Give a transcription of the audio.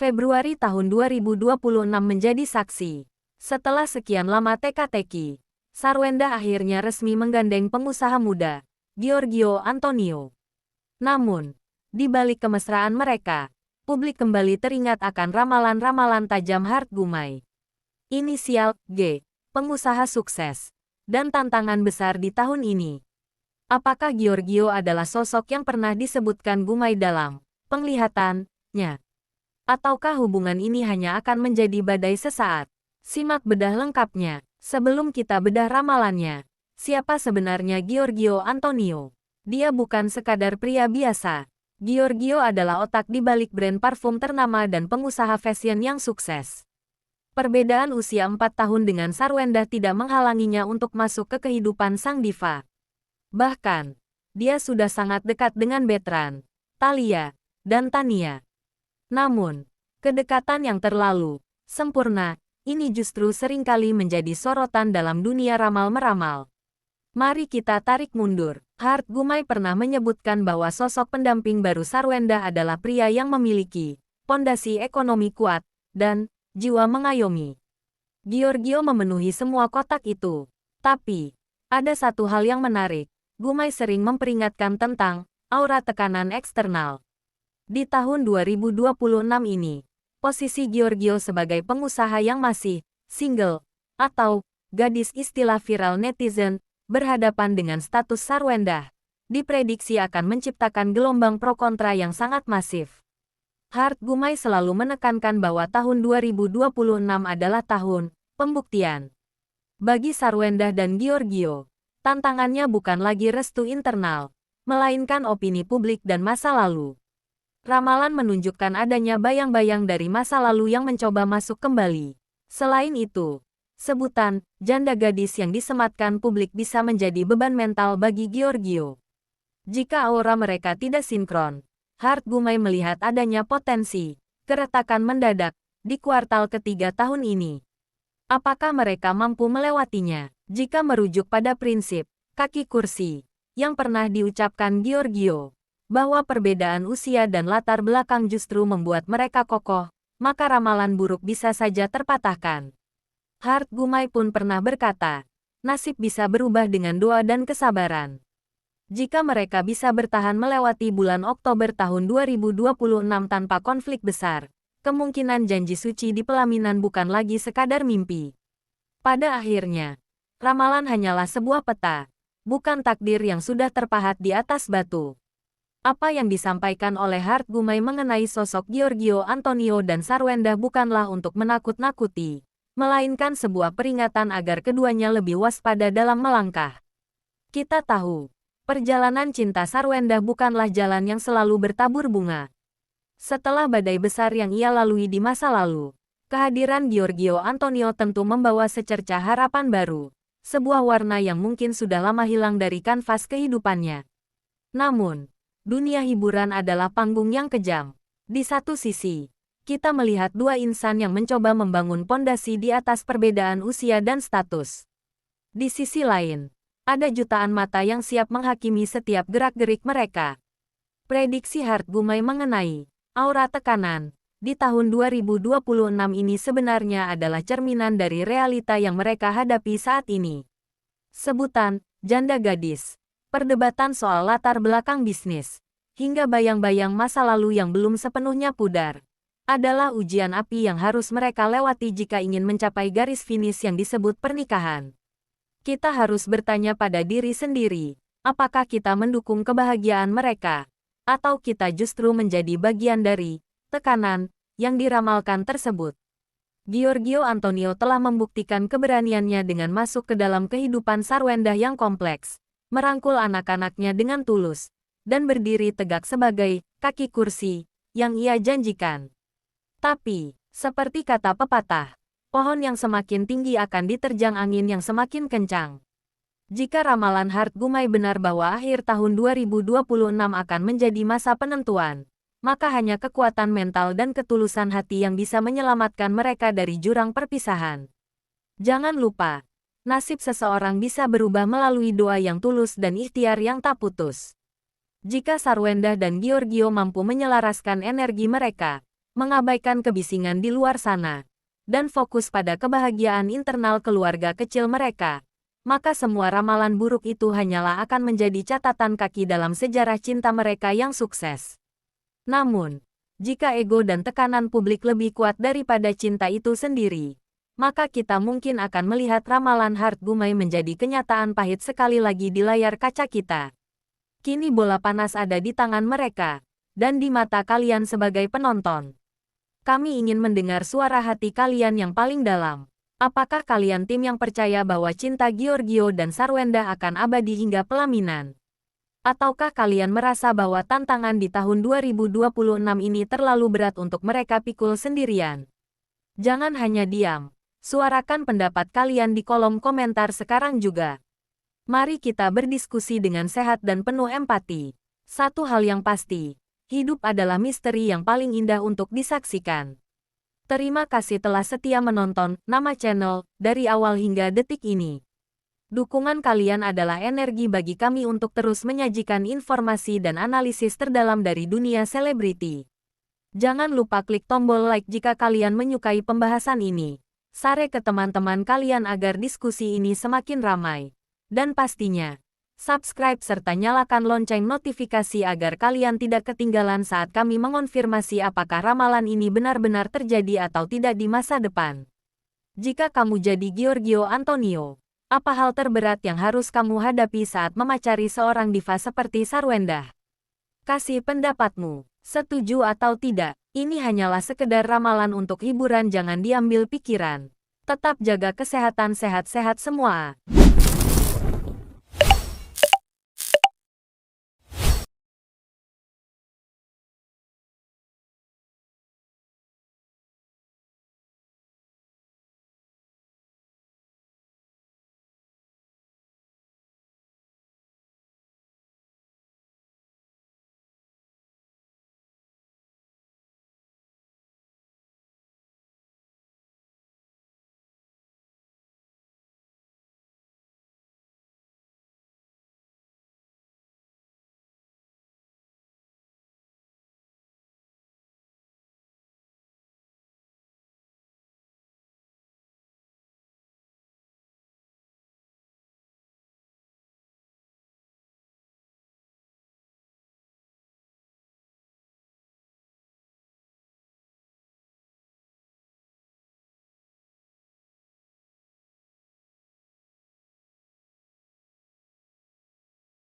Februari tahun 2026 menjadi saksi. Setelah sekian lama teka-teki, Sarwenda akhirnya resmi menggandeng pengusaha muda, Giorgio Antonio. Namun, di balik kemesraan mereka, publik kembali teringat akan ramalan-ramalan tajam Hart Gumai. Inisial G, pengusaha sukses, dan tantangan besar di tahun ini. Apakah Giorgio adalah sosok yang pernah disebutkan Gumai dalam penglihatannya? Ataukah hubungan ini hanya akan menjadi badai sesaat? Simak bedah lengkapnya. Sebelum kita bedah ramalannya, siapa sebenarnya Giorgio Antonio? Dia bukan sekadar pria biasa. Giorgio adalah otak di balik brand parfum ternama dan pengusaha fashion yang sukses. Perbedaan usia 4 tahun dengan Sarwenda tidak menghalanginya untuk masuk ke kehidupan sang diva. Bahkan, dia sudah sangat dekat dengan Bertrand, Thalia, dan Tania. Namun, kedekatan yang terlalu sempurna ini justru seringkali menjadi sorotan dalam dunia ramal-meramal. Mari kita tarik mundur. Hart Gumai pernah menyebutkan bahwa sosok pendamping baru Sarwenda adalah pria yang memiliki pondasi ekonomi kuat dan jiwa mengayomi. Giorgio memenuhi semua kotak itu. Tapi, ada satu hal yang menarik. Gumai sering memperingatkan tentang aura tekanan eksternal. Di tahun 2026 ini, posisi Giorgio sebagai pengusaha yang masih single atau gadis istilah viral netizen berhadapan dengan status Sarwenda, diprediksi akan menciptakan gelombang pro kontra yang sangat masif. Hart Gumai selalu menekankan bahwa tahun 2026 adalah tahun pembuktian. Bagi Sarwenda dan Giorgio, tantangannya bukan lagi restu internal, melainkan opini publik dan masa lalu. Ramalan menunjukkan adanya bayang-bayang dari masa lalu yang mencoba masuk kembali. Selain itu, sebutan janda gadis yang disematkan publik bisa menjadi beban mental bagi Giorgio. Jika aura mereka tidak sinkron, Hart Gumai melihat adanya potensi keretakan mendadak di kuartal ketiga tahun ini. Apakah mereka mampu melewatinya? Jika merujuk pada prinsip kaki kursi yang pernah diucapkan Giorgio, bahwa perbedaan usia dan latar belakang justru membuat mereka kokoh, maka ramalan buruk bisa saja terpatahkan. Hart Gumai pun pernah berkata, nasib bisa berubah dengan doa dan kesabaran. Jika mereka bisa bertahan melewati bulan Oktober tahun 2026 tanpa konflik besar, kemungkinan janji suci di pelaminan bukan lagi sekadar mimpi. Pada akhirnya, ramalan hanyalah sebuah peta, bukan takdir yang sudah terpahat di atas batu. Apa yang disampaikan oleh Hart Gumai mengenai sosok Giorgio Antonio dan Sarwenda bukanlah untuk menakut-nakuti, melainkan sebuah peringatan agar keduanya lebih waspada dalam melangkah. Kita tahu, perjalanan cinta Sarwenda bukanlah jalan yang selalu bertabur bunga. Setelah badai besar yang ia lalui di masa lalu, kehadiran Giorgio Antonio tentu membawa secercah harapan baru, sebuah warna yang mungkin sudah lama hilang dari kanvas kehidupannya. Namun, dunia hiburan adalah panggung yang kejam. Di satu sisi, kita melihat dua insan yang mencoba membangun pondasi di atas perbedaan usia dan status. Di sisi lain, ada jutaan mata yang siap menghakimi setiap gerak-gerik mereka. Prediksi Hart Gumai mengenai aura tekanan di tahun 2026 ini sebenarnya adalah cerminan dari realita yang mereka hadapi saat ini. Sebutan janda gadis, perdebatan soal latar belakang bisnis, hingga bayang-bayang masa lalu yang belum sepenuhnya pudar, adalah ujian api yang harus mereka lewati jika ingin mencapai garis finish yang disebut pernikahan. Kita harus bertanya pada diri sendiri, apakah kita mendukung kebahagiaan mereka, atau kita justru menjadi bagian dari tekanan yang diramalkan tersebut. Giorgio Antonio telah membuktikan keberaniannya dengan masuk ke dalam kehidupan Sarwenda yang kompleks, merangkul anak-anaknya dengan tulus, dan berdiri tegak sebagai kaki kursi yang ia janjikan. Tapi, seperti kata pepatah, pohon yang semakin tinggi akan diterjang angin yang semakin kencang. Jika ramalan Hart Gumai benar bahwa akhir tahun 2026 akan menjadi masa penentuan, maka hanya kekuatan mental dan ketulusan hati yang bisa menyelamatkan mereka dari jurang perpisahan. Jangan lupa, nasib seseorang bisa berubah melalui doa yang tulus dan ikhtiar yang tak putus. Jika Sarwenda dan Giorgio mampu menyelaraskan energi mereka, mengabaikan kebisingan di luar sana, dan fokus pada kebahagiaan internal keluarga kecil mereka, maka semua ramalan buruk itu hanyalah akan menjadi catatan kaki dalam sejarah cinta mereka yang sukses. Namun, jika ego dan tekanan publik lebih kuat daripada cinta itu sendiri, maka kita mungkin akan melihat ramalan Hart Gumai menjadi kenyataan pahit sekali lagi di layar kaca kita. Kini bola panas ada di tangan mereka, dan di mata kalian sebagai penonton. Kami ingin mendengar suara hati kalian yang paling dalam. Apakah kalian tim yang percaya bahwa cinta Giorgio dan Sarwenda akan abadi hingga pelaminan? Ataukah kalian merasa bahwa tantangan di tahun 2026 ini terlalu berat untuk mereka pikul sendirian? Jangan hanya diam. Suarakan pendapat kalian di kolom komentar sekarang juga. Mari kita berdiskusi dengan sehat dan penuh empati. Satu hal yang pasti, hidup adalah misteri yang paling indah untuk disaksikan. Terima kasih telah setia menonton Nama Channel dari awal hingga detik ini. Dukungan kalian adalah energi bagi kami untuk terus menyajikan informasi dan analisis terdalam dari dunia selebriti. Jangan lupa klik tombol like jika kalian menyukai pembahasan ini. Share ke teman-teman kalian agar diskusi ini semakin ramai. Dan pastinya, subscribe serta nyalakan lonceng notifikasi agar kalian tidak ketinggalan saat kami mengonfirmasi apakah ramalan ini benar-benar terjadi atau tidak di masa depan. Jika kamu jadi Giorgio Antonio, apa hal terberat yang harus kamu hadapi saat memacari seorang diva seperti Sarwenda? Kasih pendapatmu, setuju atau tidak. Ini hanyalah sekedar ramalan untuk hiburan, jangan diambil pikiran. Tetap jaga kesehatan, sehat-sehat semua.